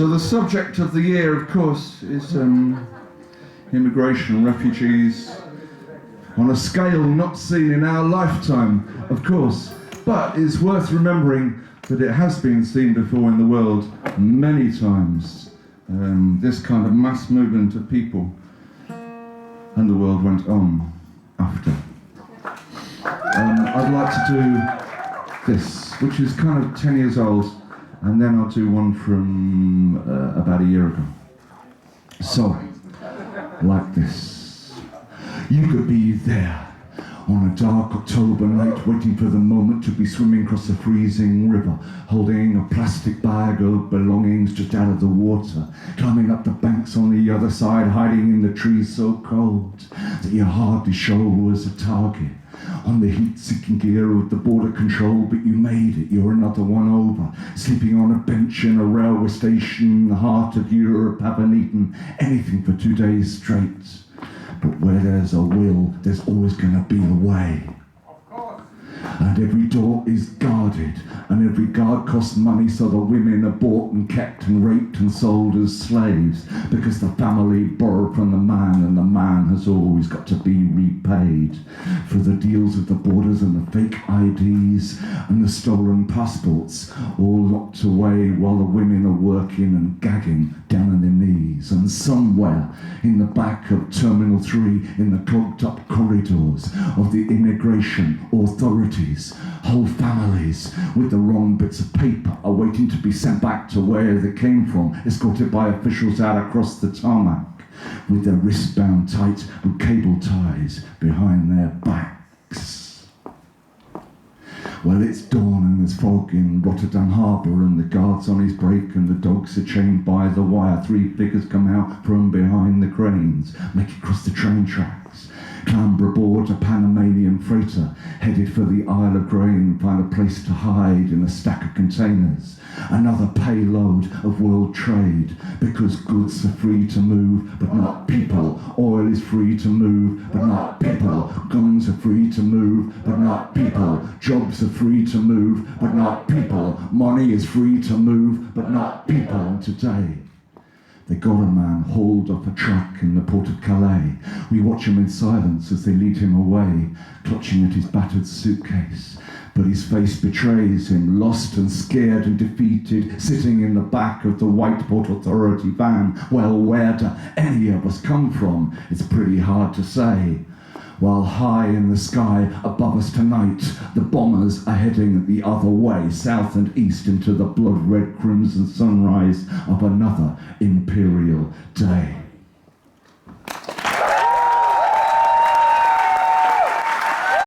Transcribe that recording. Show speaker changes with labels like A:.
A: So the subject of the year, of course, is immigration and refugees on a scale not seen in our lifetime, of course. But it's worth remembering that it has been seen before in the world many times. This kind of mass movement of people, and the world went on after. I'd like to do this, which is kind of 10 years old, and then I'll do one from about a year ago. So, like this. You could be there on a dark October night, waiting for the moment to be swimming across a freezing river, holding a plastic bag of belongings just out of the water, climbing up the banks on the other side, hiding in the trees so cold that you hardly show as a target. On the heat-seeking gear of the border control, but you made it, you're another one over, sleeping on a bench in a railway station in the heart of Europe, haven't eaten anything for 2 days straight. But where there's a will, there's always going to be a way. And every door is guarded, and every guard costs money, so the women are bought and kept and raped and sold as slaves, because the family borrowed from the man, and the man has always got to be repaid for the deals with the borders and the fake IDs and the stolen passports, all locked away while the women are working and gagging down on their knees. And somewhere in the back of Terminal 3, in the clogged up corridors of the immigration authorities, whole families with the wrong bits of paper are waiting to be sent back to where they came from, escorted by officials out across the tarmac, with their wrists bound tight with cable ties behind their backs. Well, it's dawn and there's fog in Rotterdam harbour, and the guard's on his break and the dogs are chained by the wire. 3 figures come out from behind the cranes, make it across the train tracks, clamber aboard a Panamanian freighter, headed for the Isle of Grain, find a place to hide in a stack of containers. Another payload of world trade, because goods are free to move, but not people. Oil is free to move, but not people. Guns are free to move, but not people. Jobs are free to move, but not people. Money is free to move, but not people. And today, they got a man hauled off a truck in the port of Calais. We watch him in silence as they lead him away, clutching at his battered suitcase. But his face betrays him, lost and scared and defeated, sitting in the back of the White Port Authority van. Well, where do any of us come from? It's pretty hard to say. While high in the sky above us tonight, the bombers are heading the other way, south and east, into the blood-red crimson sunrise of another Imperial day.